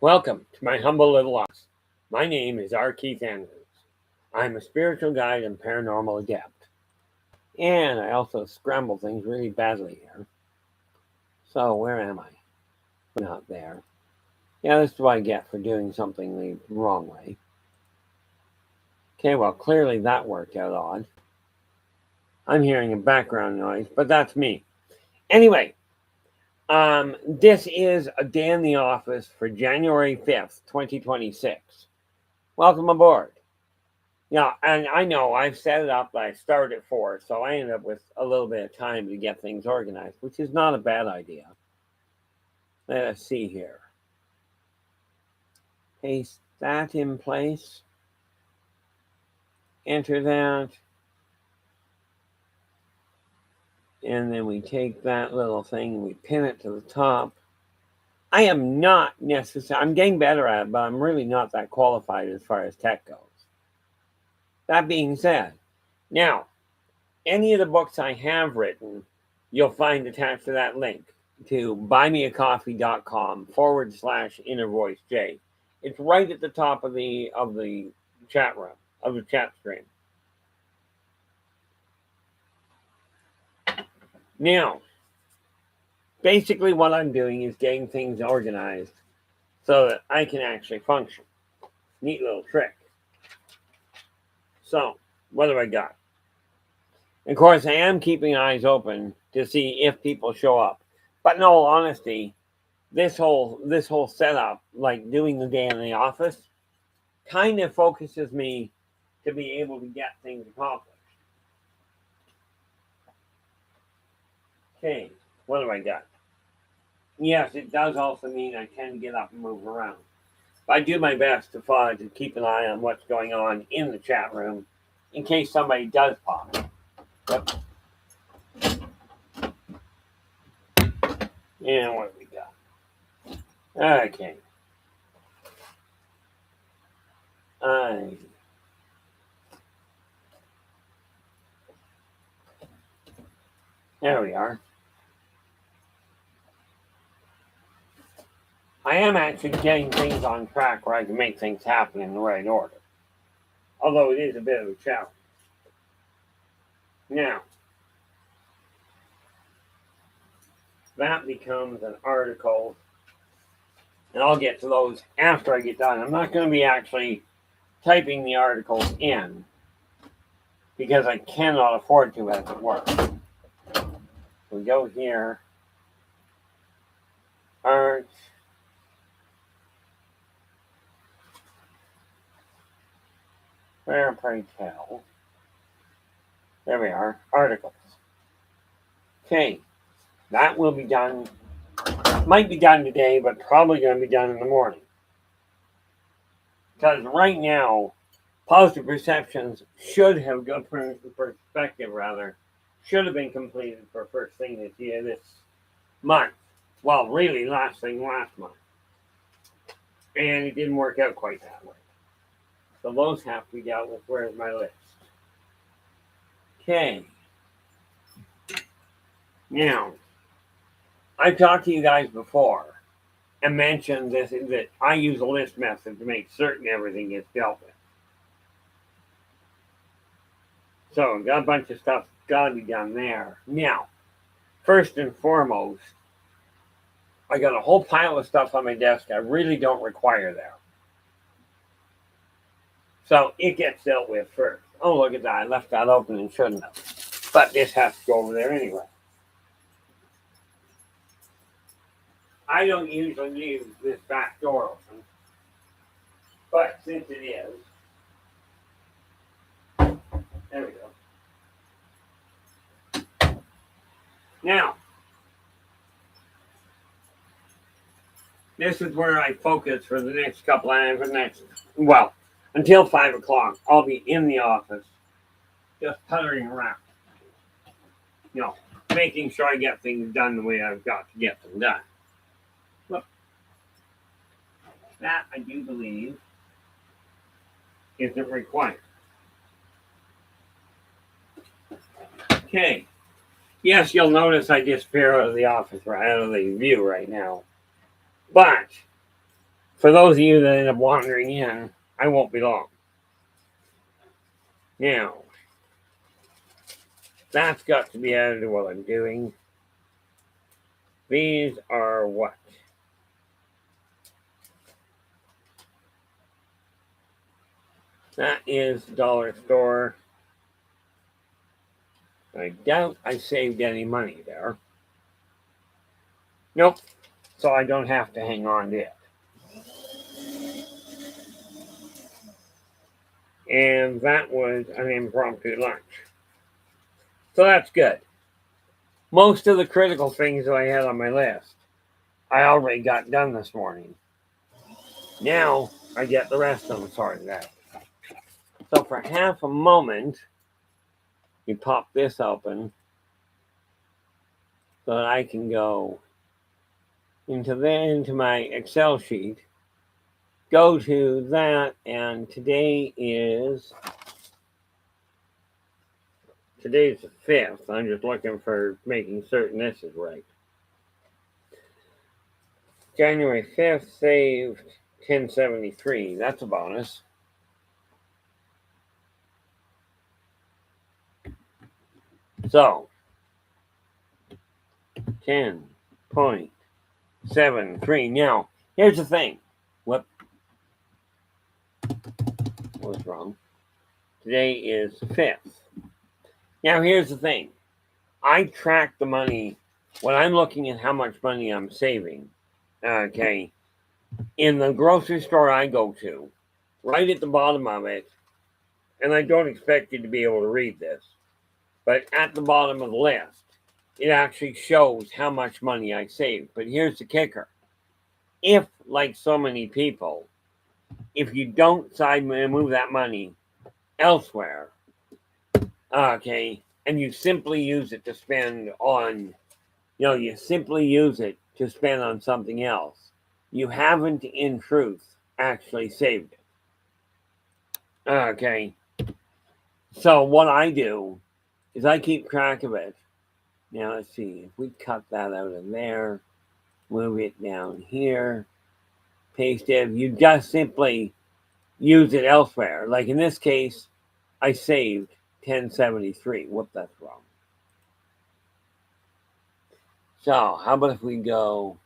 Welcome to my humble little office. My name is R. Keith Andrews. I'm a spiritual guide and paranormal adept. And I also scramble things really badly here. So, where am I? Not there. Yeah, this is what I get for doing something the wrong way. Okay, well, clearly that worked out odd. I'm hearing a background noise, but that's me. Anyway, this is a day in the office for January 5th, 2026. Welcome aboard. Yeah, and I know I've set it up. I started at 4, so I ended up with a little bit of time to get things organized, which is not a bad idea. Let us see here. Paste that in place. Enter that. And then we take that little thing and we pin it to the top. I am not necessarily, I'm getting better at it, but I'm really not that qualified as far as tech goes. That being said, now, any of the books I have written, you'll find attached to that link to buymeacoffee.com/innervoicej. It's right at the top of the chat room, of the chat stream. Now, basically what I'm doing is getting things organized so that I can actually function. Neat little trick. So, what have I got? Of course, I am keeping eyes open to see if people show up. But in all honesty, this whole setup, like doing the day in the office, kind of focuses me to be able to get things accomplished. Okay, what have I got? Yes, it does also mean I tend to get up and move around. But I do my best to keep an eye on what's going on in the chat room in case somebody does pop. Yep. And what have we got? Okay. There we are. I am actually getting things on track where I can make things happen in the right order. Although it is a bit of a challenge. Now, that becomes an article, and I'll get to those after I get done. I'm not going to be actually typing the articles in because I cannot afford to as it works. We go here, art, where pray tell. There we are, articles. Okay, that will be done. Might be done today, but probably going to be done in the morning. Because right now, positive perceptions should have got perspective should have been completed for first thing this month. Well, really last month. And it didn't work out quite that way. So those have to be dealt with. Where's my list? Okay. Now, I've talked to you guys before and mentioned this that I use a list method to make certain everything gets dealt with. So I've got a bunch of stuff got to be done there. Now, first and foremost, I got a whole pile of stuff on my desk I really don't require there. So it gets dealt with first. Oh, look at that. I left that open and shouldn't have. But this has to go over there anyway. I don't usually leave this back door open. But since it is, there we go. Now, this is where I focus for the next couple of until 5 o'clock. I'll be in the office, just puttering around. Making sure I get things done the way I've got to get them done. Look, that I do believe isn't required. Okay. Yes, you'll notice I disappear out of the office, out of the view right now. But For those of you that end up wandering in, I won't be long. Now, that's got to be added to what I'm doing. These are what? That is dollar store. I doubt I saved any money there. Nope. So I don't have to hang on to it. And that was an impromptu lunch. So that's good. Most of the critical things that I had on my list, I already got done this morning. Now I get the rest of them sorted out. So for half a moment, you pop this open so that I can go into my Excel sheet, go to that, and today's the 5th. I'm just looking for making certain this is right. January 5th, saved 1073. That's a bonus. So, 10.73. Now, here's the thing. What was wrong? Today is the 5th. Now, here's the thing. I track the money when I'm looking at how much money I'm saving. Okay. In the grocery store I go to, right at the bottom of it, and I don't expect you to be able to read this, but at the bottom of the list, it actually shows how much money I saved. But here's the kicker. If, like so many people, if you don't decide to move that money elsewhere, okay, and you simply use it to spend on, you simply use it to spend on something else, you haven't, in truth, actually saved it. Okay. So what I do is I keep track of it. Now let's see, if we cut that out of there, move it down here, paste it, you just simply use it elsewhere. Like in this case, I saved 1073. Whoop, that's wrong. So how about if we go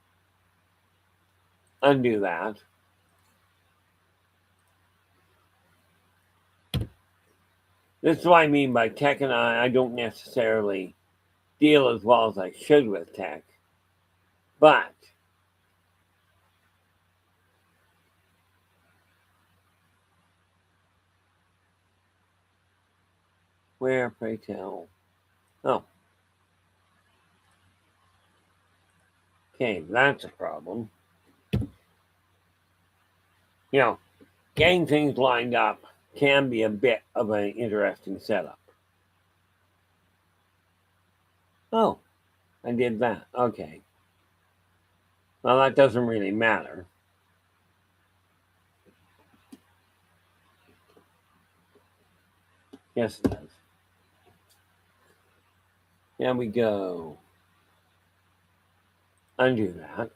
undo that? This is what I mean by tech, and I don't necessarily deal as well as I should with tech. But where, pray tell? Oh. Okay, that's a problem. Getting things lined up can be a bit of an interesting setup. Oh, I did that. Okay. Well, that doesn't really matter. Yes, it does. There we go. Undo that.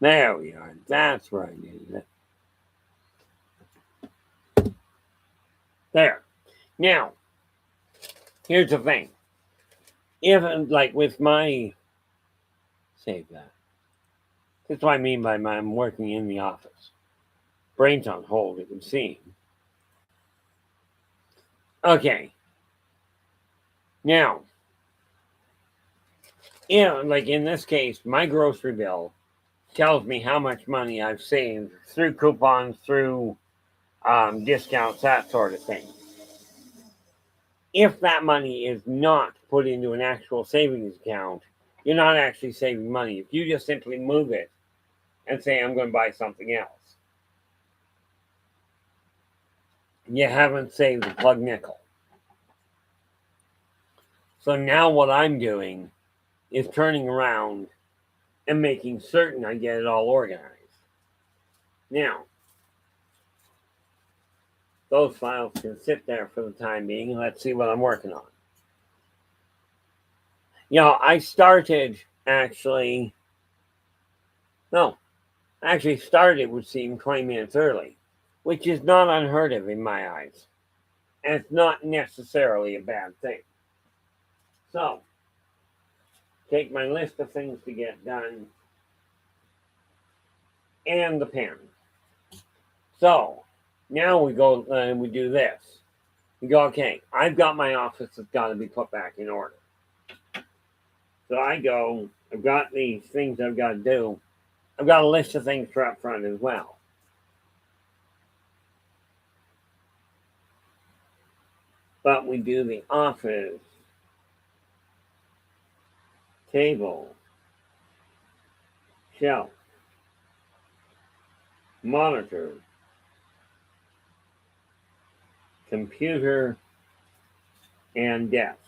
There we are. That's where I needed it. There. Now, here's the thing. If, like with my, save that. That's what I mean by I'm working in the office. Brain's on hold, it would seem. Okay. Now, like in this case, my grocery bill tells me how much money I've saved through coupons, through discounts, that sort of thing. If that money is not put into an actual savings account, you're not actually saving money. If you just simply move it and say, I'm going to buy something else, you haven't saved a plug nickel. So now what I'm doing is turning around and making certain I get it all organized. Now, those files can sit there for the time being, and let's see what I'm working on. I started started, it would seem, 20 minutes early, which is not unheard of in my eyes. And it's not necessarily a bad thing. So, take my list of things to get done and the pen. So, now we go and we do this. We go, okay, I've got my office that's got to be put back in order. So I go, I've got these things I've got to do. I've got a list of things for up front as well. But we do the office, table, shelf, monitor, computer, and desk.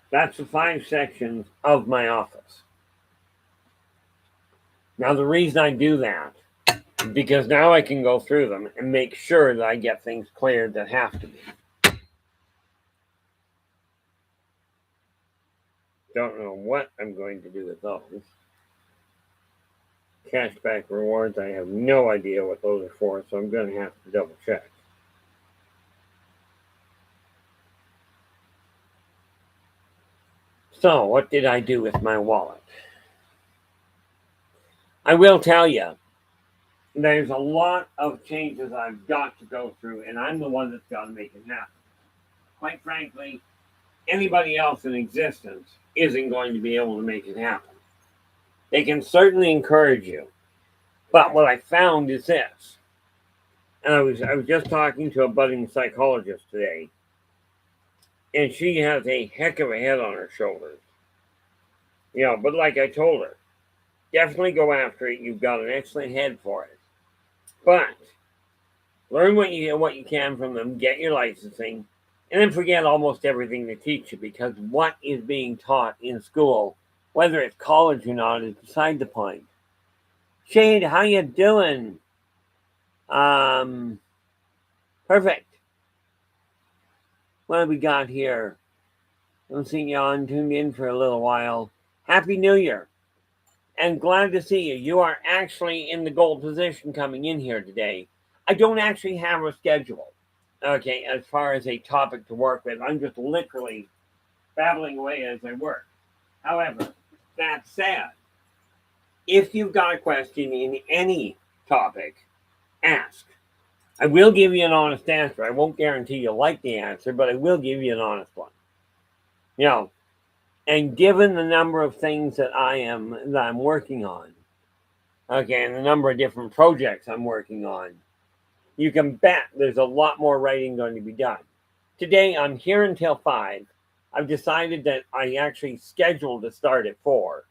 That's the 5 sections of my office. Now, the reason I do that is because now I can go through them and make sure that I get things cleared that have to be. Don't know what I'm going to do with those. Cashback rewards, I have no idea what those are for, so I'm going to have to double check. So, what did I do with my wallet? I will tell you, there's a lot of changes I've got to go through, and I'm the one that's got to make it happen. Quite frankly, anybody else in existence isn't going to be able to make it happen. They can certainly encourage you, but what I found is this, and I was just talking to a budding psychologist today, and she has a heck of a head on her shoulders. But like I told her, definitely go after it. You've got an excellent head for it. But learn what you can from them, get your licensing, and then forget almost everything they teach you, because what is being taught in school, whether it's college or not, is beside the point. Shade, how you doing? Perfect. What have we got here? I've seen you on, tuned in for a little while. Happy New Year. And glad to see you. You are actually in the gold position coming in here today. I don't actually have a schedule, okay, as far as a topic to work with. I'm just literally babbling away as I work. However, that said, if you've got a question in any topic, ask. I will give you an honest answer. I won't guarantee you'll like the answer, but I will give you an honest one. And given the number of things that I'm working on, okay, and the number of different projects I'm working on, you can bet there's a lot more writing going to be done. Today, I'm here until 5. I've decided that I actually scheduled to start at 4,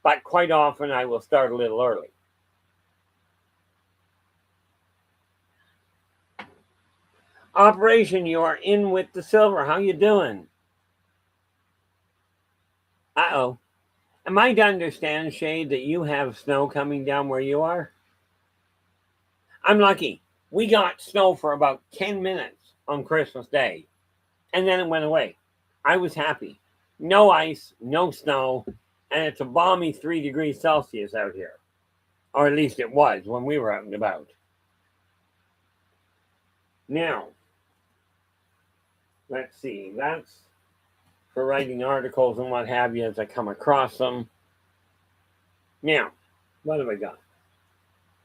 but quite often I will start a little early. Operation, you are in with the silver. How you doing? Uh-oh. Am I to understand, Shade, that you have snow coming down where you are? I'm lucky. We got snow for about 10 minutes on Christmas Day, and then it went away. I was happy. No ice, no snow, and it's a balmy 3 degrees Celsius out here. Or at least it was when we were out and about. Now, let's see. That's for writing articles and what have you as I come across them. Now, what have I got?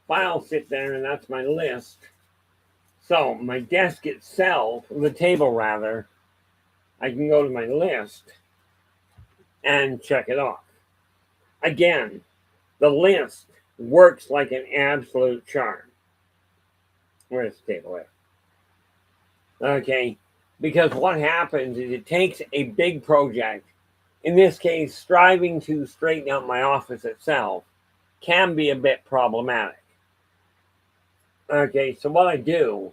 Files sit there, and that's my list. So, my desk itself, the table rather, I can go to my list and check it off. Again, the list works like an absolute charm. Where's the table at? Okay, because what happens is it takes a big project, in this case, striving to straighten out my office itself, can be a bit problematic. Okay, so what I do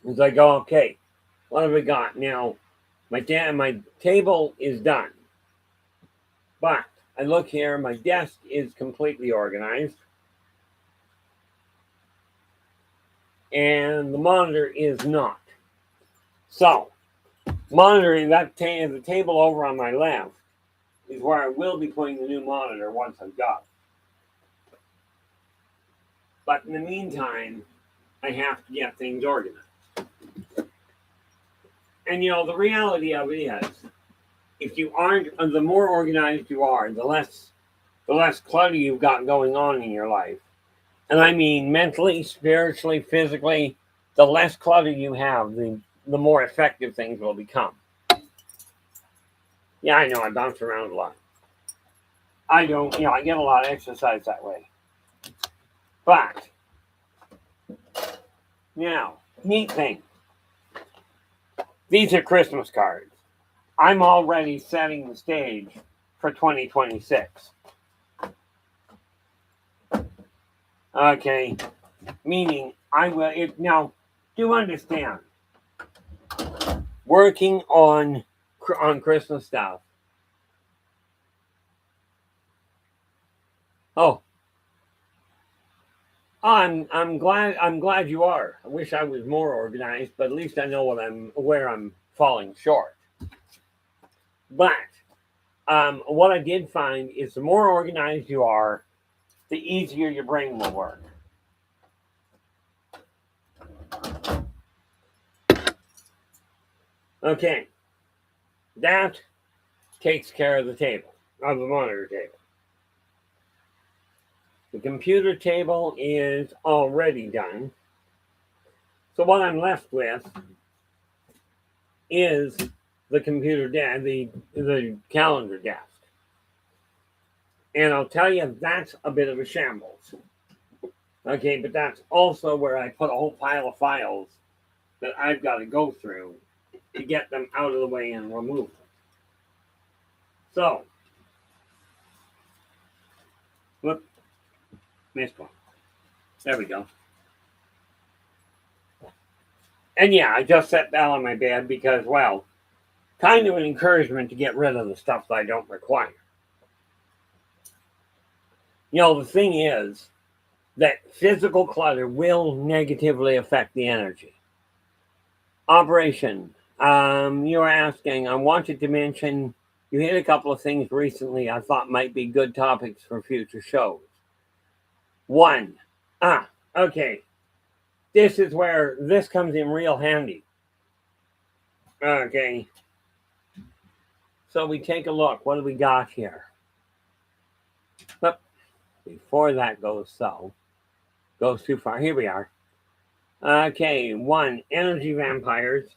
is I go, okay, what have we got? Now, my table is done. But I look here, my desk is completely organized. and the monitor is not. So, monitoring that the table over on my left is where I will be putting the new monitor once I've got it. But in the meantime, I have to get things organized. And the reality of it is, if you aren't, the more organized you are, the less clutter you've got going on in your life. And I mean mentally, spiritually, physically, the less clutter you have, the more effective things will become. Yeah, I know, I bounce around a lot. I don't, I get a lot of exercise that way. But, now, neat thing. These are Christmas cards. I'm already setting the stage for 2026. Okay, meaning I will, now, do understand, working on Christmas stuff. Oh, I'm glad you are. I wish I was more organized, but at least I know where I'm falling short. But what I did find is the more organized you are, the easier your brain will work. Okay, that takes care of the table, of the monitor table. The computer table is already done. So what I'm left with is the computer desk, the calendar desk. And I'll tell you, that's a bit of a shambles. Okay, but that's also where I put a whole pile of files that I've got to go through to get them out of the way and remove them. So, whoop, missed one. There we go. And yeah, I just set that on my bed because, well, kind of an encouragement to get rid of the stuff that I don't require. The thing is that physical clutter will negatively affect the energy. Operation. You were asking, I wanted to mention, you hit a couple of things recently I thought might be good topics for future shows. One, okay. This is where this comes in real handy. Okay. So we take a look. What do we got here? But before that goes too far. Here we are. Okay, 1, energy vampires.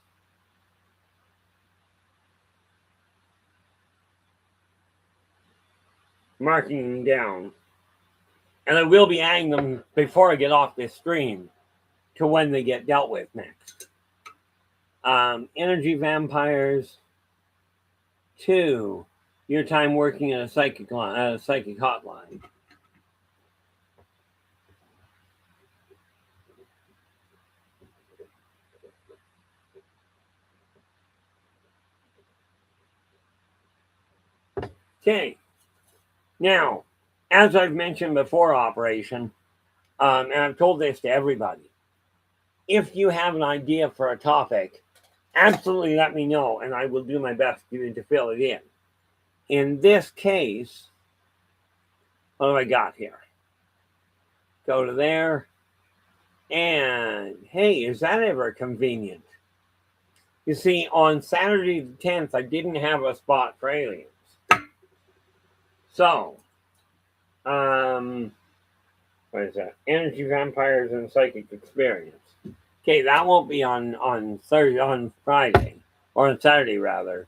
Marking them down. And I will be adding them before I get off this stream to when they get dealt with next. Energy vampires. 2, your time working in a psychic hotline. Okay. Now, as I've mentioned before, Operation, and I've told this to everybody, if you have an idea for a topic, absolutely let me know, and I will do my best to fill it in. In this case, what have I got here? Go to there, and hey, is that ever convenient? You see, on Saturday the 10th, I didn't have a spot for aliens. So, what is that? Energy vampires and psychic experience. Okay, that won't be on Friday, or on Saturday rather,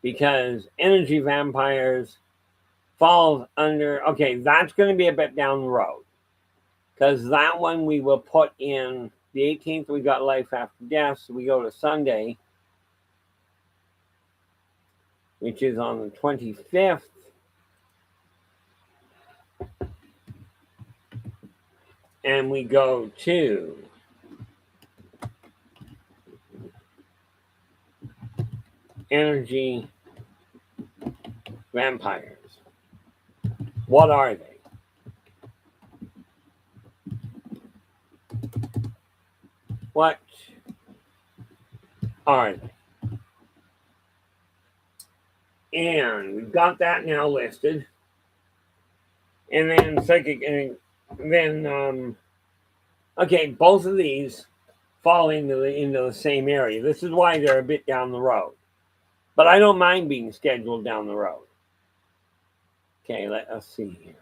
because energy vampires falls under. Okay, that's going to be a bit down the road, because that one we will put in the 18th. We got life after death, so we go to Sunday, which is on the 25th. And we go to energy vampires. What are they? All right. And we've got that now listed. And then psychic, and then okay, both of these fall into the same area. This is why they're a bit down the road. But I don't mind being scheduled down the road. Okay, let us see here.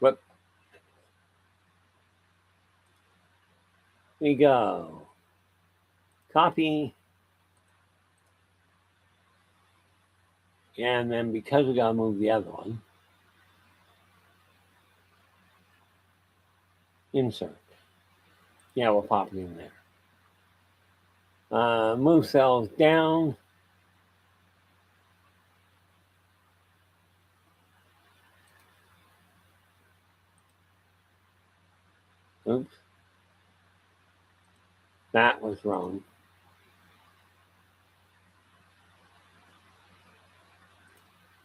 What? Here we go. Copy. And then because we gotta move the other one, insert. Yeah, we'll pop it in there. Move cells down. Oops. That was wrong.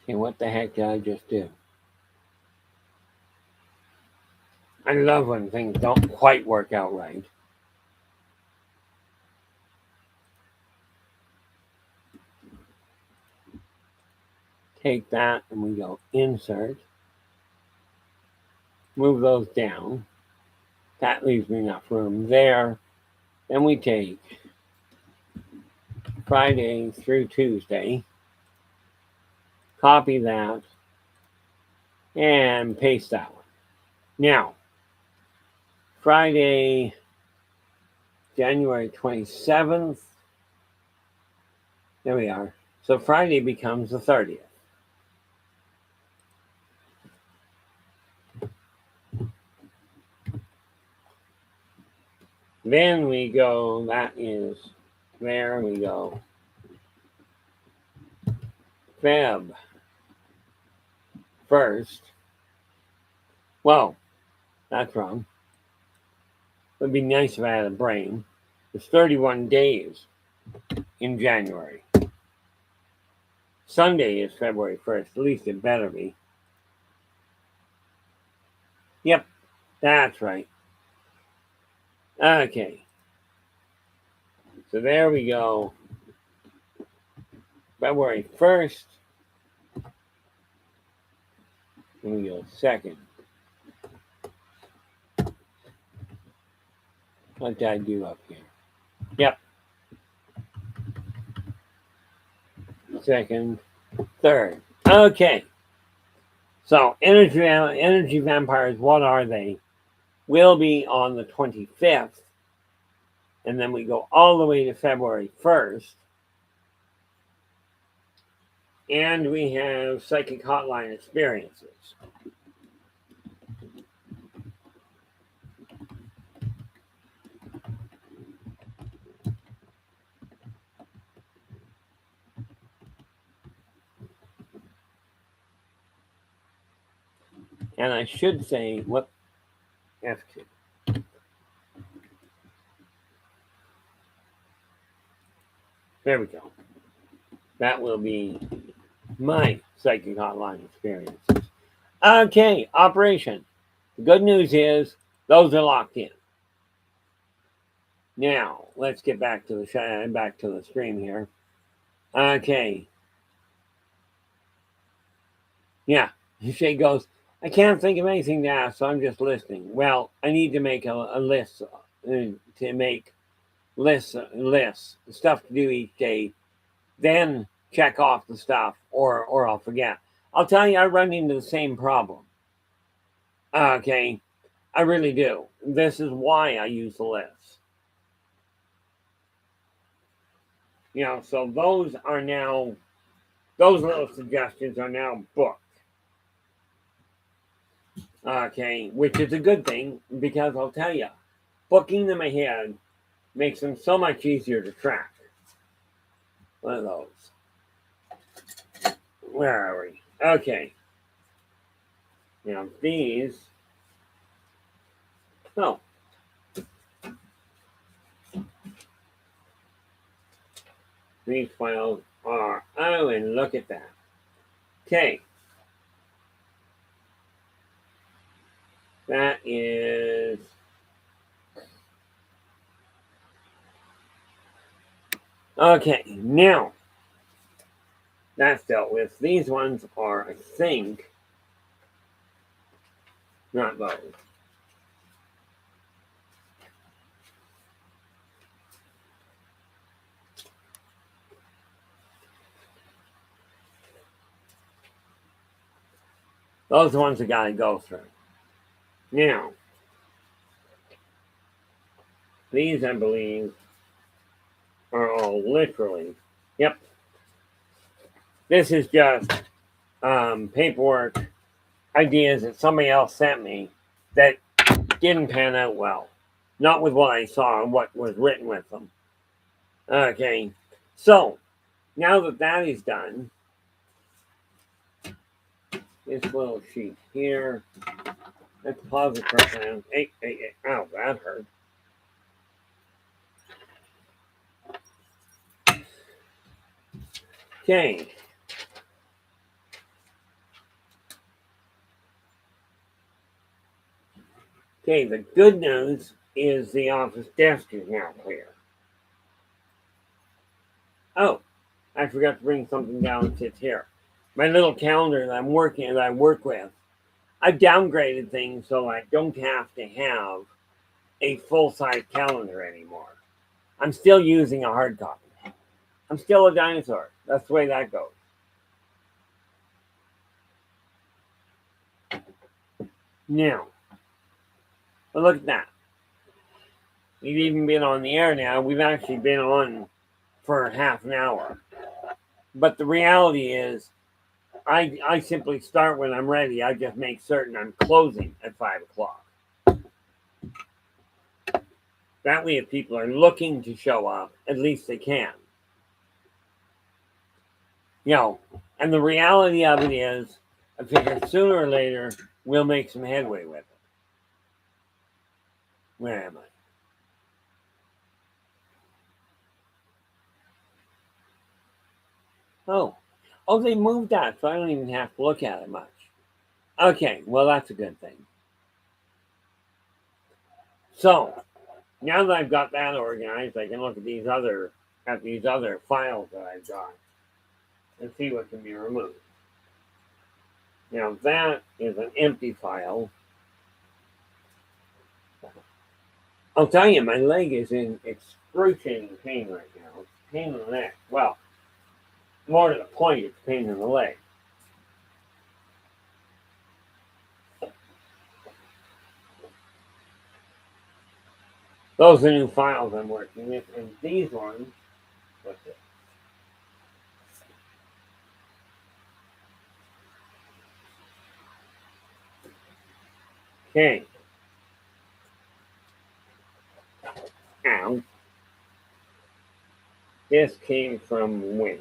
Okay, what the heck did I just do? I love when things don't quite work out right. Take that and we go insert. Move those down. That leaves me enough room there. Then we take Friday through Tuesday, copy that, and paste that one. Now, Friday, January 27th. There we are. So Friday becomes the 30th. Then we go, that is, there we go. Feb 1st. Well, that's wrong. It would be nice if I had a brain. It's 31 days in January. Sunday is February 1st. At least it better be. Yep, that's right. Okay. So there we go. February 1st. Let me go 2nd. What did I do up here? Yep. 2nd, 3rd. Okay. So energy vampires, what are they? Will be on the 25th. And then we go all the way to February 1st. And we have psychic hotline experiences. And I should say, what F2. There we go. That will be my psychic hotline experiences. Okay, operation. The good news is those are locked in. Now let's get back to the stream here. Okay. Yeah, Shay goes, I can't think of anything to ask, so I'm just listening. Well, I need to make a list to make lists, stuff to do each day, then check off the stuff, or I'll forget. I'll tell you, I run into the same problem. Okay, I really do. This is why I use the list. So those little suggestions are now booked. Okay, which is a good thing because I'll tell you, booking them ahead makes them so much easier to track. One of those. Where are we? Okay. Now these. Oh. These files are. Oh, and look at that. Okay. That is okay. Now that's dealt with. These ones are, I think, not those. Those are the ones I got to go through. Now, these, I believe, are all literally, yep. This is just paperwork ideas that somebody else sent me that didn't pan out well. Not with what I saw and what was written with them. Okay, so now that that is done, this little sheet here, let's pause it for a second. Hey, ow, that hurt. Okay. Okay, the good news is the office desk is now clear. Oh, I forgot to bring something down that sits here. My little calendar that I work with. I've downgraded things so I don't have to have a full-size calendar anymore. I'm still using a hard copy. I'm still a dinosaur. That's the way that goes. Now, look at that. We've even been on the air now. We've actually been on for half an hour. But the reality is, I simply start when I'm ready. I just make certain I'm closing at 5 o'clock. That way, if people are looking to show up, at least they can. You know, and the reality of it is, I figure sooner or later, we'll make some headway with it. Where am I? Oh, they moved that, so I don't even have to look at it much. Okay, well, that's a good thing. So, now that I've got that organized, I can look at these other files that I've got and see what can be removed. Now, that is an empty file. I'll tell you, my leg is in excruciating pain right now. It's pain in the neck. Well, more to the point, it's pain in the leg. Those are new files I'm working with, and these ones, what's it? Okay. Ow. This came from when?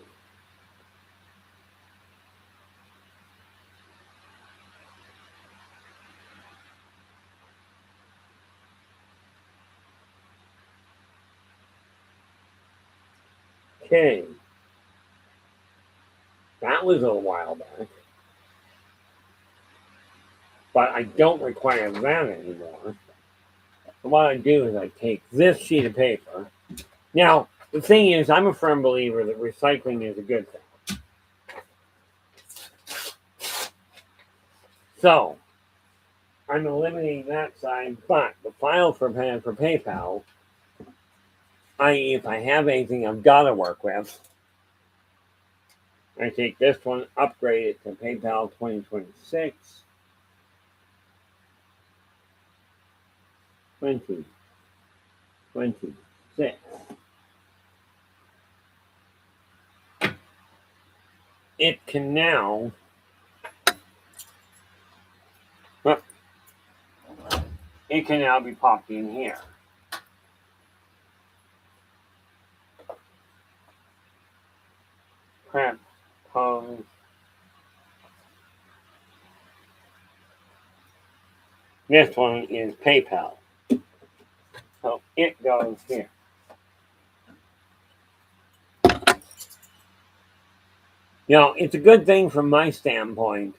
Okay. That was a while back. But I don't require that anymore. So what I do is I take this sheet of paper. Now, the thing is, I'm a firm believer that recycling is a good thing. So, I'm eliminating that side, but the file for PayPal, i.e., if I have anything I've got to work with, I take this one, upgrade it to PayPal 2026. 2026. It can now, be popped in here. Crap. This one is PayPal. So it goes here. You know, it's a good thing from my standpoint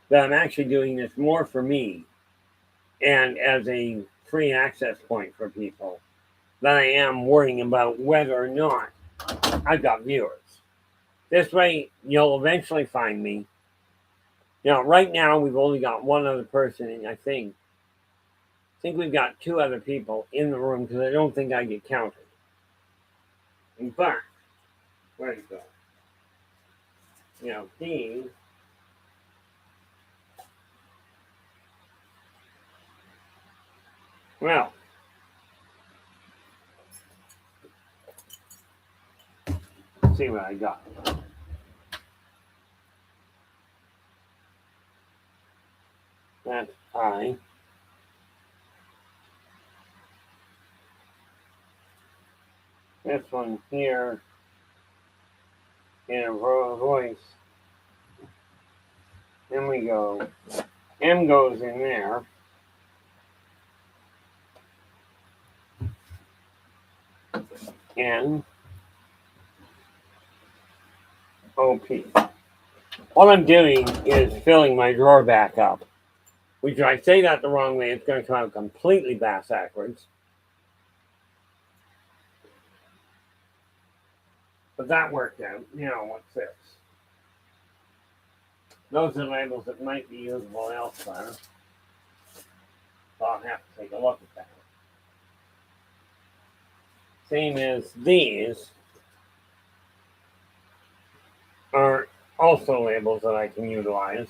that I'm actually doing this more for me and as a free access point for people than I am worrying about whether or not I've got viewers. This way, you'll eventually find me. Right now we've only got one other person, and I think we've got two other people in the room because I don't think I get counted. But where'd it go? These. Well, let's see what I got. That's I. This one here in a voice. Then we go. M goes in there. N. OP. What I'm doing is filling my drawer back up. Which if I say that the wrong way, it's going to come out completely backwards. But that worked out. What's this? Those are labels that might be usable elsewhere. So I'll have to take a look at that. Same as these are also labels that I can utilize.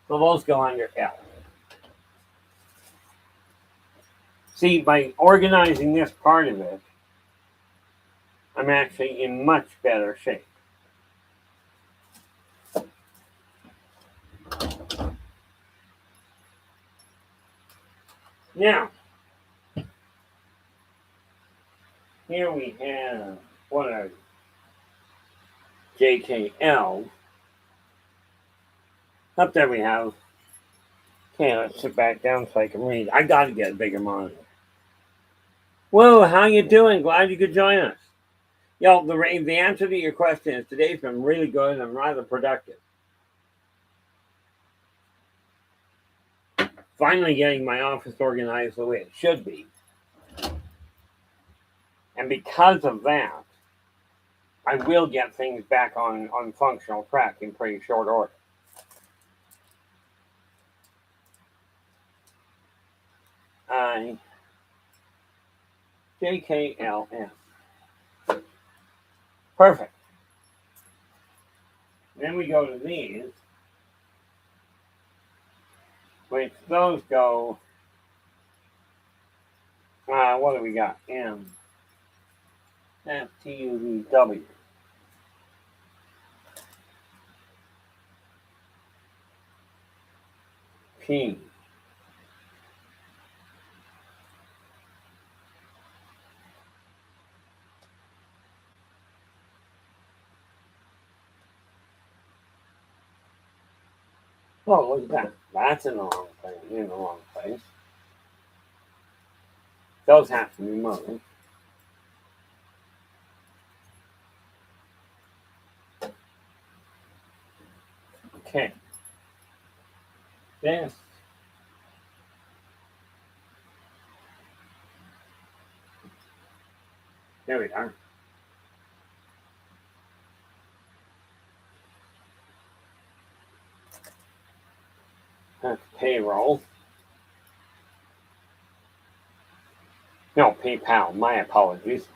So those go under L. See, by organizing this part of it, I'm actually in much better shape. Now, here we have what are JKL. Up there we have. Okay, let's sit back down so I can read. I got to get a bigger monitor. Whoa, how you doing? Glad you could join us. The answer to your question is today's been really good and rather productive. Finally getting my office organized the way it should be. And because of that, I will get things back on functional track in pretty short order. JKLM. Perfect. Then we go to these, which those go, what do we got? M. FTUVW. P. Oh, look at that. That's in the wrong place. Those have to be moved. Okay. This. There we are. That's payroll. No, PayPal. My apologies.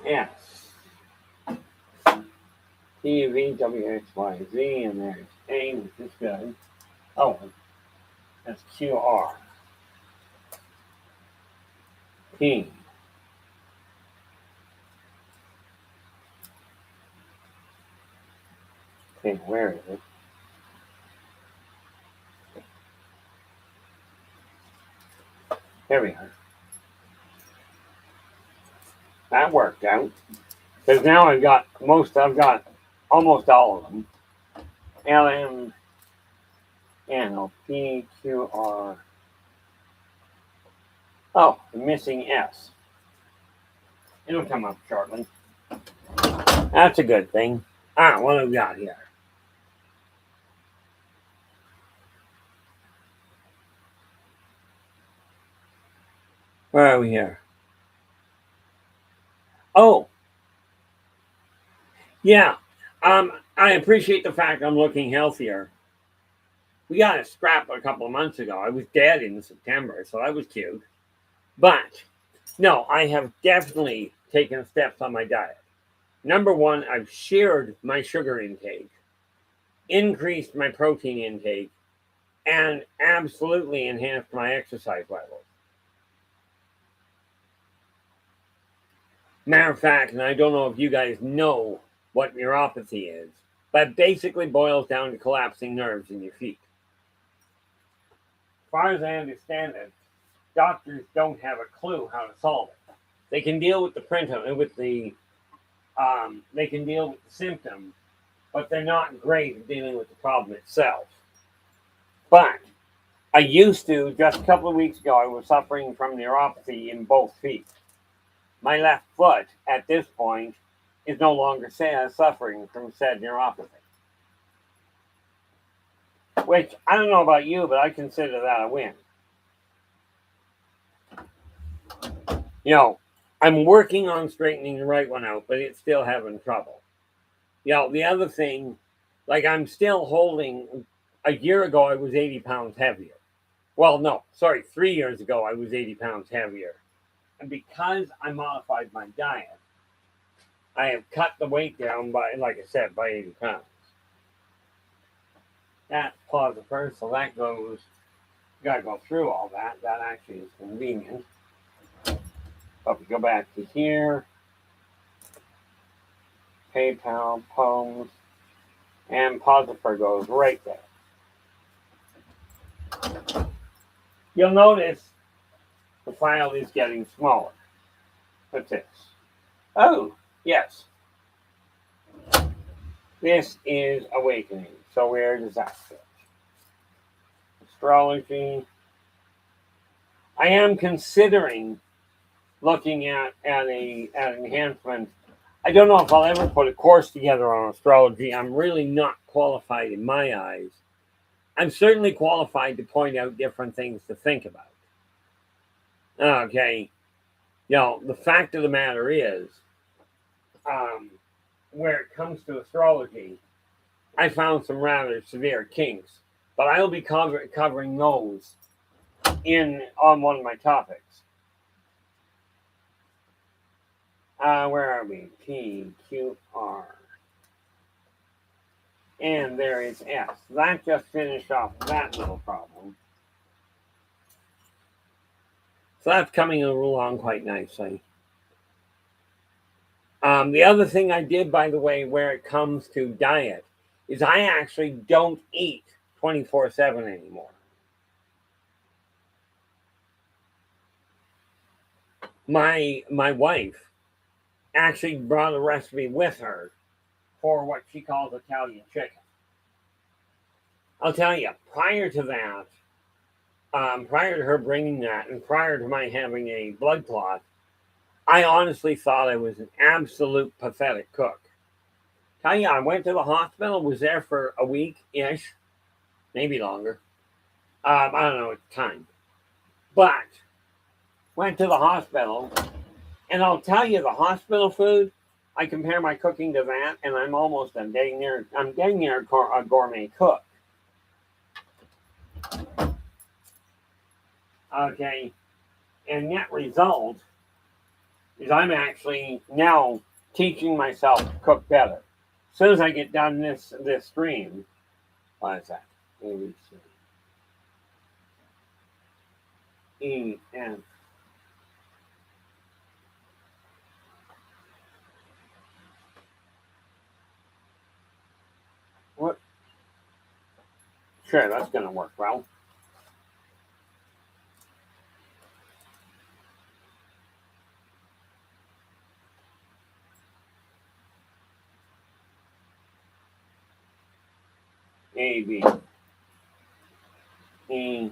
Yes. TUVWXYZ, and there's A, which is good. Oh, that's QR. P. Okay, where is it? There we are. That worked out. Because now I've got almost all of them. LM, NLP, QR. Oh, the missing S. It'll come up shortly. That's a good thing. What have we got here? Where are we here? Oh, yeah. I appreciate the fact I'm looking healthier. We got a scrap a couple of months ago. I was dead in September, so that was cute. But no, I have definitely taken steps on my diet. Number one, I've sheared my sugar intake, increased my protein intake, and absolutely enhanced my exercise levels. Matter of fact, and I don't know if you guys know what neuropathy is, but it basically boils down to collapsing nerves in your feet. As far as I understand it, doctors don't have a clue how to solve it. They can deal with the they can deal with the symptom, but they're not great at dealing with the problem itself. But I used to, just a couple of weeks ago, I was suffering from neuropathy in both feet. My left foot, at this point, is no longer suffering from said neuropathy. Which, I don't know about you, but I consider that a win. You know, I'm working on straightening the right one out, but it's still having trouble. You know, the other thing, like I'm still holding, a year ago I was 80 pounds heavier. Well, no, sorry, 3 years ago I was 80 pounds heavier. And because I modified my diet, I have cut the weight down by, like I said, by 80 pounds. That pause first, so that goes, gotta go through all that. That actually is convenient. But we go back to here, PayPal, Poems, and Posifer goes right there. You'll notice the file is getting smaller. What's this? Oh, yes. This is Awakening. So where does that fit? Astrology. I am considering looking at an enhancement. I don't know if I'll ever put a course together on astrology. I'm really not qualified in my eyes. I'm certainly qualified to point out different things to think about. Okay. You know, the fact of the matter is, where it comes to astrology, I found some rather severe kinks, but I'll be covering those on one of my topics. Where are we? P, Q, R. And there is S. That just finished off that little problem. So that's coming along quite nicely. The other thing I did, by the way, where it comes to diet, is I actually don't eat 24/7 anymore. My wife actually brought a recipe with her for what she calls Italian chicken. I'll tell you, prior to that, prior to her bringing that, and prior to my having a blood clot, I honestly thought I was an absolute pathetic cook. Tell you, I went to the hospital, was there for a week ish, maybe longer. I don't know at the time, but went to the hospital, and I'll tell you, the hospital food. I compare my cooking to that, and I'm getting near a gourmet cook. Okay, and net result is I'm actually now teaching myself to cook better. As soon as I get done this stream, what is that? ABC. E-N. What? Sure, that's going to work well. A, B. E.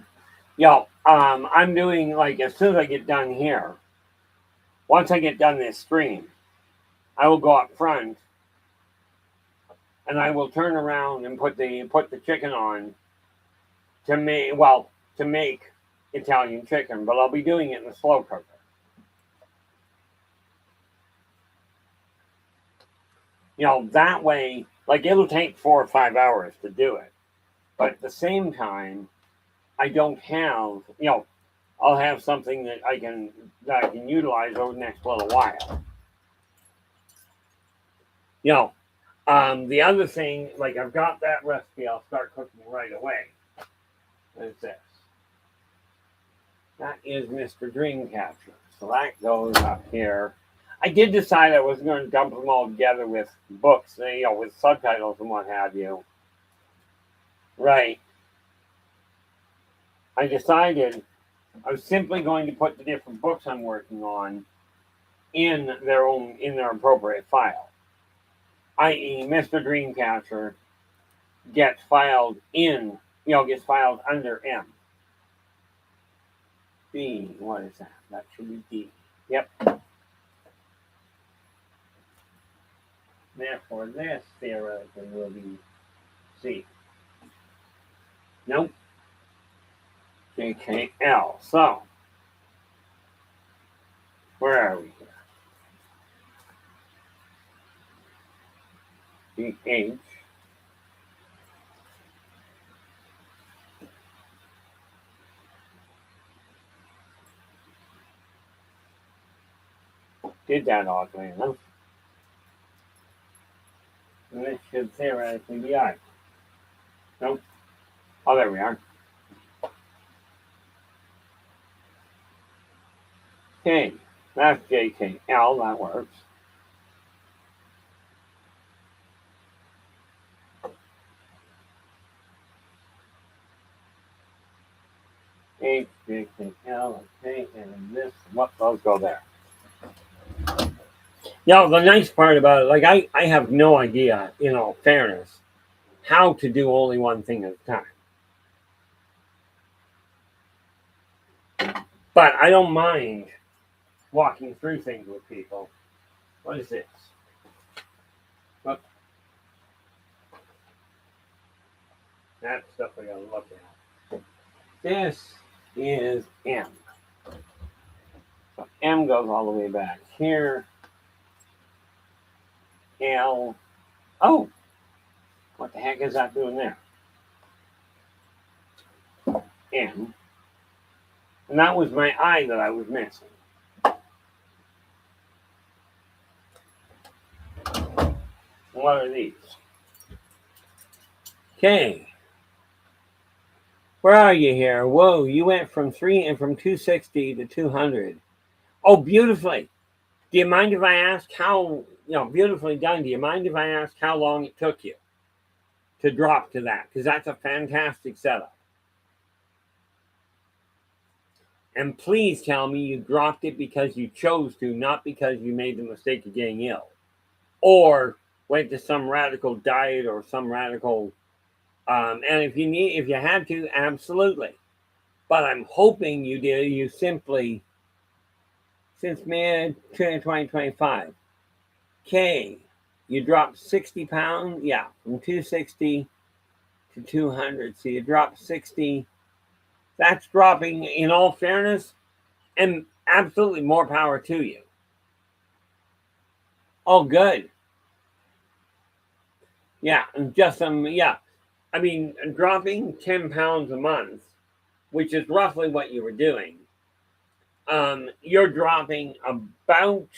Yo, I'm doing, like, as soon as I get done here, once I get done this stream, I will go up front and I will turn around and put the chicken on to make Italian chicken, but I'll be doing it in the slow cooker. That way, like it'll take 4 or 5 hours to do it. But at the same time, I don't have, I'll have something that I can utilize over the next little while. The other thing, like I've got that recipe, I'll start cooking right away. What is this? That is Mr. Dreamcatcher. So that goes up here. I did decide I was going to dump them all together with books, with subtitles and what have you. Right. I decided I was simply going to put the different books I'm working on in their appropriate file. I.e., Mr. Dreamcatcher gets filed under M. D, what is that? That should be D. Yep. Therefore, this theoretically will be C. Nope. JKL. So, where are we here? GH. Did that oddly enough. And this should theoretically be I. Nope. Oh, there we are. Okay, that's JKL, that works. H, JKL, okay, and this, those go there. The nice part about it, like I have no idea, in all fairness, how to do only one thing at a time. But I don't mind walking through things with people. What is this? Look. That's stuff I gotta look at. This is M. So M goes all the way back here. L. Oh, what the heck is that doing there? M. And that was my I that I was missing. What are these? Okay. Where are you here? Whoa, you went from 260 to 200. Oh, beautifully. Do you mind if I ask how, beautifully done. Do you mind if I ask how long it took you to drop to that? Because that's a fantastic setup. And please tell me you dropped it because you chose to, not because you made the mistake of getting ill. Or went to some radical diet or some radical, and if you had to, absolutely. But I'm hoping you did. You simply, since mid-2025, okay, you dropped 60 pounds, yeah, from 260 to 200. So you dropped 60. That's dropping, in all fairness, and absolutely more power to you. Oh, good. Yeah, and just I mean, dropping 10 pounds a month, which is roughly what you were doing, you're dropping about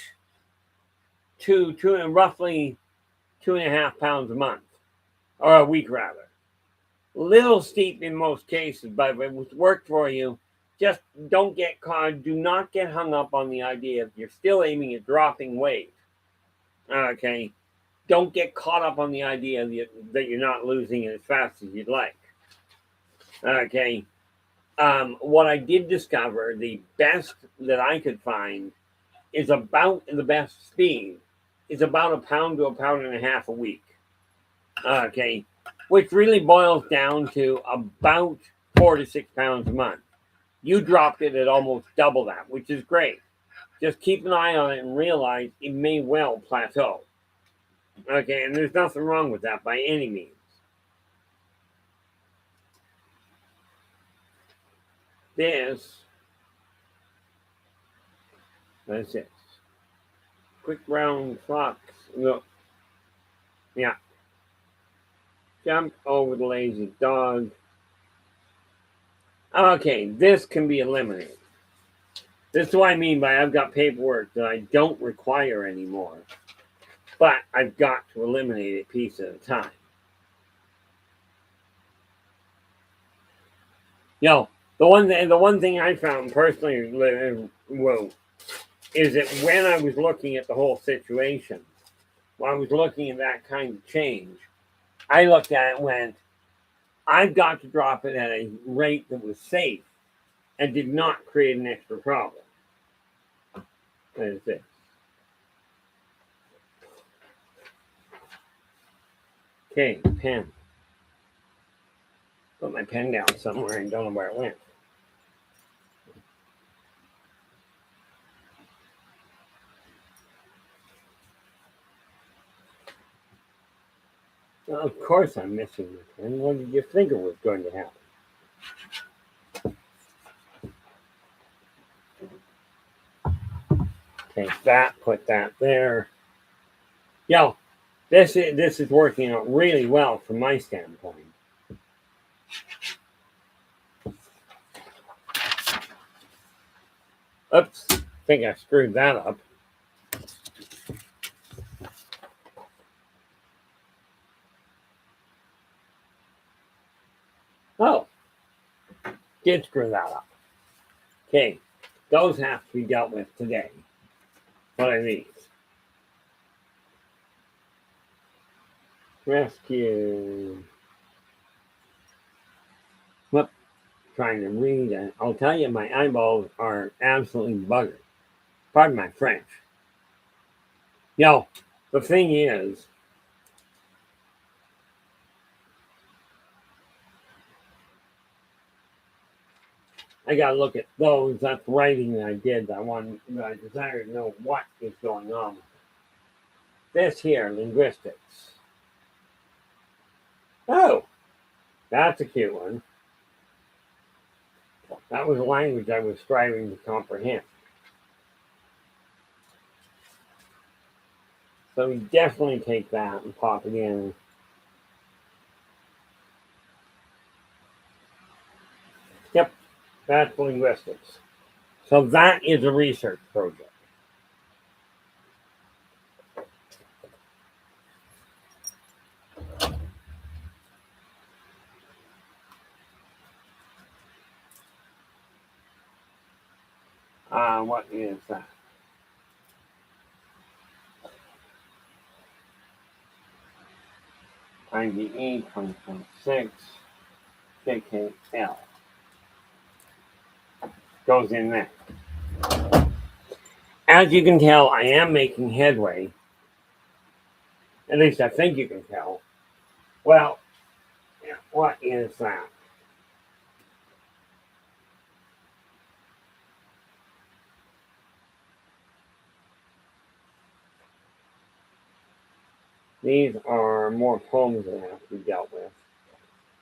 roughly 2.5 pounds a month, or a week rather. Little steep in most cases, but if it worked for you, just don't get caught. Do not get hung up on the idea if you're still aiming at dropping weight. Okay, don't get caught up on the idea that you're not losing it as fast as you'd like. Okay, what I did discover, the best that I could find, is about the best speed is about 1 pound to 1.5 pounds a week. Okay, which really boils down to about 4 to 6 pounds a month. You dropped it at almost double that, which is great. just keep an eye on it and realize it may well plateau. Okay, and there's nothing wrong with that by any means. That's it. Quick round fox. Look. Yeah. Jump over the lazy dog. Okay, this can be eliminated. This is what I mean by I've got paperwork that I don't require anymore, but I've got to eliminate a piece at a time. The one thing I found personally, well, is that when I was looking at the whole situation, when I was looking at that kind of change, I looked at it and went, I've got to drop it at a rate that was safe and did not create an extra problem. That is it. Okay, pen. Put my pen down somewhere and don't know where it went. Well, of course I'm missing the pen. What did you think was going to happen? Take that, put that there. This is working out really well from my standpoint. Oops, I think I screwed that up. Oh, did screw that up. Okay, those have to be dealt with today. What are these? Rescue. Whoop, trying to read it. I'll tell you, my eyeballs are absolutely buggered. Pardon my French. The thing is, I gotta look at those. That's writing that I did. I desire to know what is going on. This here, linguistics. Oh, that's a cute one. That was a language I was striving to comprehend. So we definitely take that and pop it in. Yep, that's linguistics. So that is a research project. What is that? IBE 2026 JKL goes in there. As you can tell, I am making headway. At least I think you can tell. Well, what is that? These are more poems that have to be dealt with.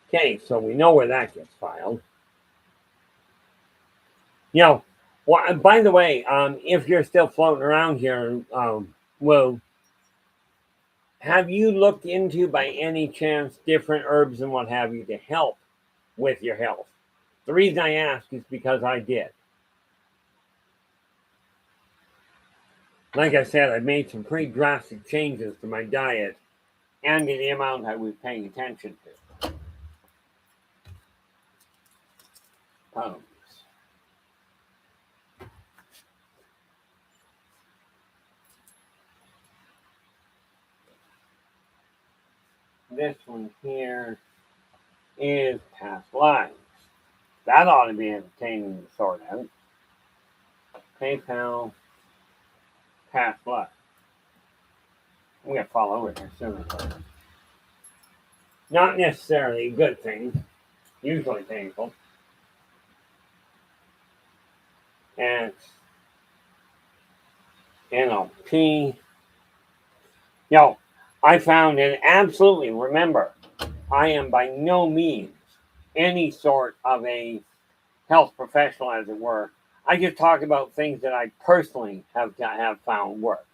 Okay, so we know where that gets filed. By the way, if you're still floating around here, have you looked into, by any chance, different herbs and what have you to help with your health? The reason I ask is because I did. Like I said, I made some pretty drastic changes to my diet and to the amount I was paying attention to. This one here is past lives. That ought to be entertaining to sort out. PayPal, past lives. I'm going to fall over here soon. Not necessarily a good thing, usually painful. And NLP. Yo, I found, and absolutely remember, I am by no means any sort of a health professional, as it were. I just talk about things that I personally have found work.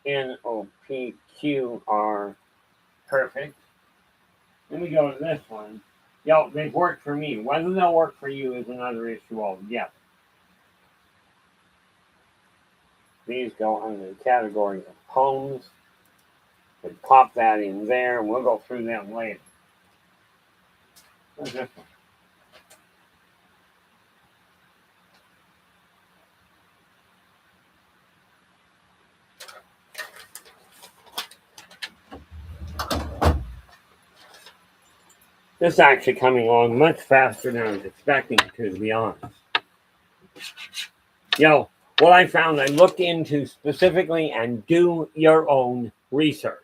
NOPQR. Perfect. Let me go to this one. Yo, they've worked for me. Whether they'll work for you is another issue altogether. These go under the category of poems. And pop that in there, and we'll go through them later. What's this one? This is actually coming along much faster than I was expecting it to be honest. Yo, what I found, I looked into specifically and do your own research.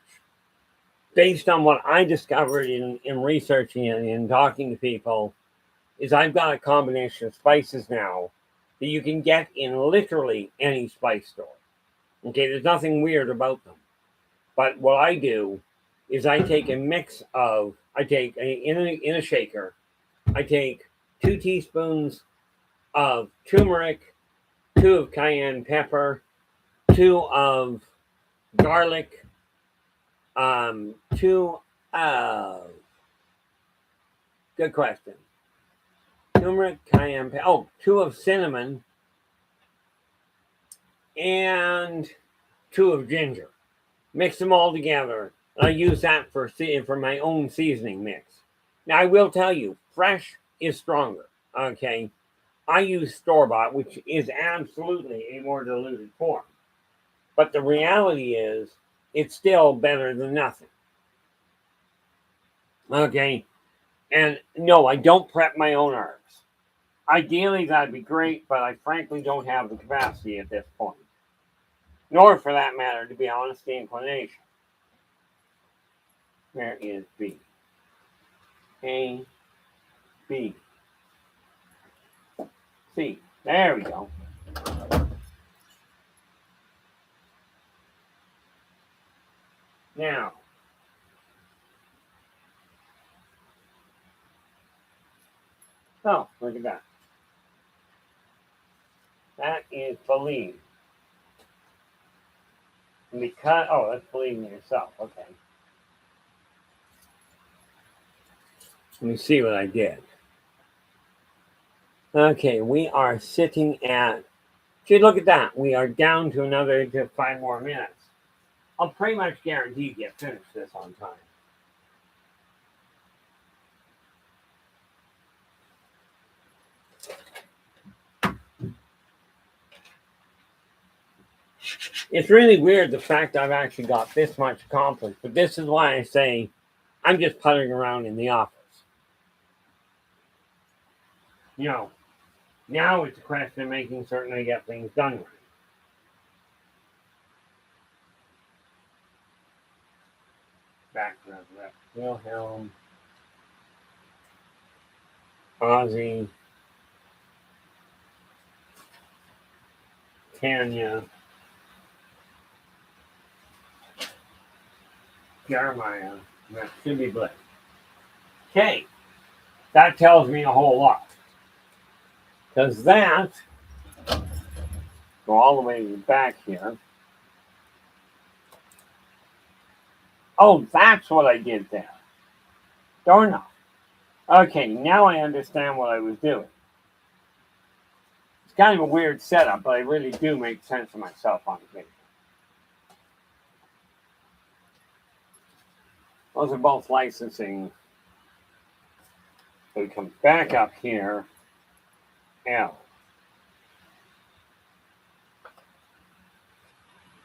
Based on what I discovered in researching and in talking to people, is I've got a combination of spices now that you can get in literally any spice store. Okay, there's nothing weird about them. But what I do is I take a mix of, in a shaker, I take 2 teaspoons of turmeric, 2 of cayenne pepper, 2 of garlic, 2 of, good question, turmeric, cayenne pepper, 2 of cinnamon, and 2 of ginger. Mix them all together. I use that for my own seasoning mix. Now, I will tell you, fresh is stronger, okay? I use store-bought, which is absolutely a more diluted form. But the reality is, it's still better than nothing. Okay? And no, I don't prep my own herbs. Ideally, that'd be great, but I frankly don't have the capacity at this point. Nor, for that matter, to be honest, the inclination. Where is B? A, B, C. There we go. Now, oh, look at that. That is believe. Because, that's believing in yourself. Okay. Let me see what I did. Okay, we are sitting at, see, look at that. We are down to another just 5 more minutes. I'll pretty much guarantee get finished this on time. It's really weird the fact I've actually got this much accomplished, but this is why I say I'm just puttering around in the office. Now it's a question of making certain I get things done right. Background rep. Wilhelm, Ozzy, Tanya, Jeremiah, that should be Blake. Okay, that tells me a whole lot. Because that, go all the way to the back here. Oh, that's what I did there. Darn it. Okay, now I understand what I was doing. It's kind of a weird setup, but I really do make sense of myself on the paper. Those are both licensing. So we come back up here. L.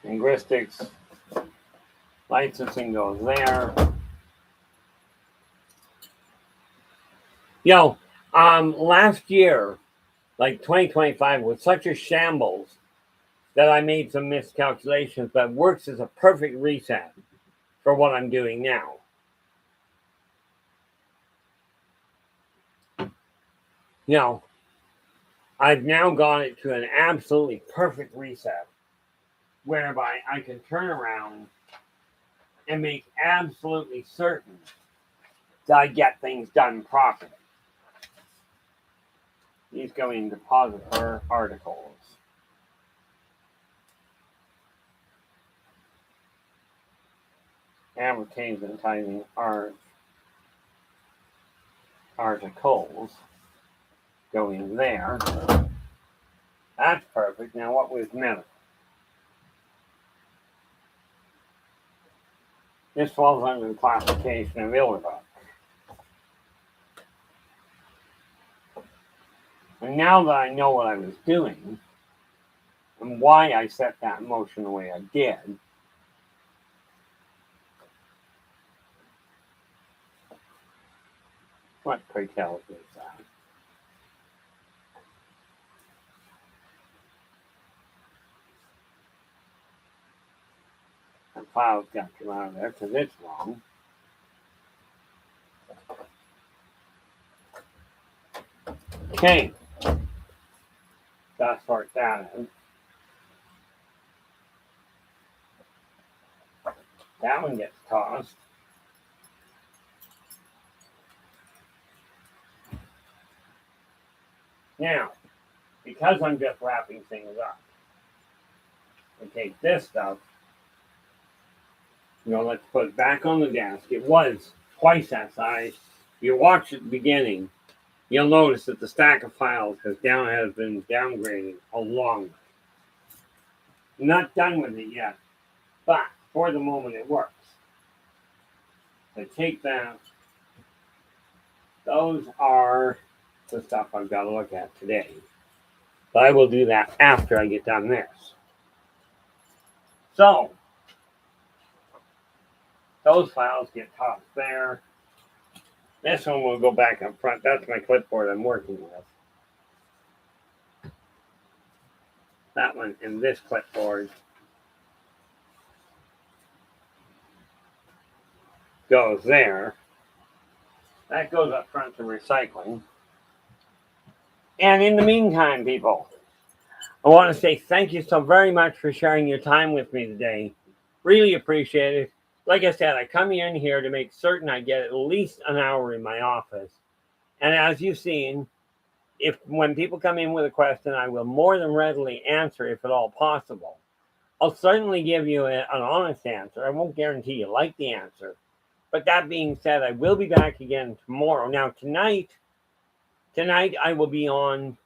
Linguistics. Licensing goes there. Last year, like 2025, was such a shambles that I made some miscalculations, but works as a perfect reset for what I'm doing now. Now, I've now got it to an absolutely perfect reset whereby I can turn around and make absolutely certain that I get things done properly. These go into depositor articles. Advertising articles go in there. That's perfect. Now what was medical? This falls under the classification of Illibuck. And now that I know what I was doing and why I set that motion the way I did, what pray tell is that? The file's got to come out of there because it's wrong. Okay. Gotta sort that out. That one gets tossed. Now, because I'm just wrapping things up, I take this stuff, let's put it back on the desk. It was twice that size. You watch at the beginning, you'll notice that the stack of files has been downgraded a long way. I'm not done with it yet, but for the moment it works. I take that. Those are the stuff I've got to look at today. But I will do that after I get done this. So, those files get tossed there. This one will go back up front. That's my clipboard I'm working with. That one in this clipboard goes there. That goes up front to recycling. And in the meantime, people, I want to say thank you so very much for sharing your time with me today. Really appreciate it. Like I said, I come in here to make certain I get at least an hour in my office. And as you've seen, when people come in with a question, I will more than readily answer if at all possible. I'll certainly give you an honest answer. I won't guarantee you like the answer. But that being said, I will be back again tomorrow. Now, tonight I will be on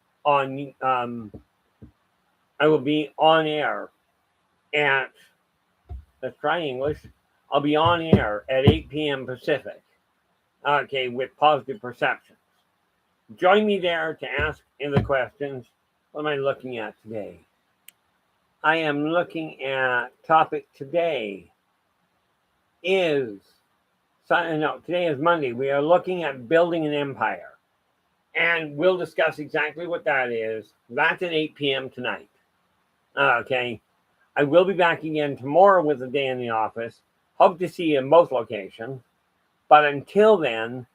air at, let's try English. I'll be on air at 8 p.m. Pacific. Okay, with Positive Perceptions. Join me there to ask the questions. What am I looking at today? I am looking at topic today today is Monday. We are looking at building an empire. And we'll discuss exactly what that is. That's at 8 p.m. tonight. Okay. I will be back again tomorrow with a day in the office. Hope to see you in both locations. But until then,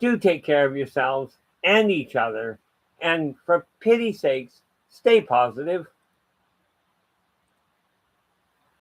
do take care of yourselves and each other. And for pity's sakes, stay positive.